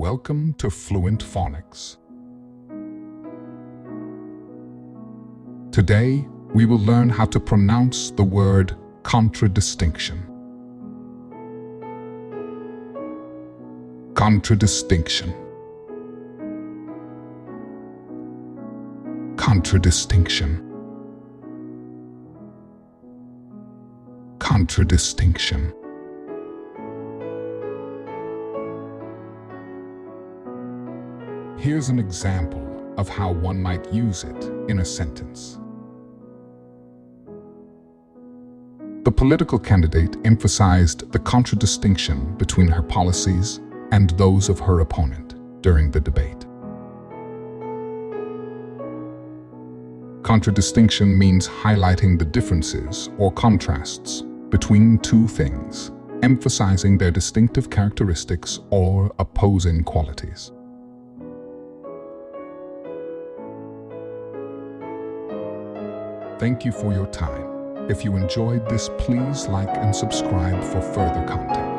Welcome to Fluent Phonics. Today, we will learn how to pronounce the word contradistinction. Contradistinction. Contradistinction. Contradistinction. Here's an example of how one might use it in a sentence. The political candidate emphasized the contradistinction between her policies and those of her opponent during the debate. Contradistinction means highlighting the differences or contrasts between two things, emphasizing their distinctive characteristics or opposing qualities. Thank you for your time. If you enjoyed this, please like and subscribe for further content.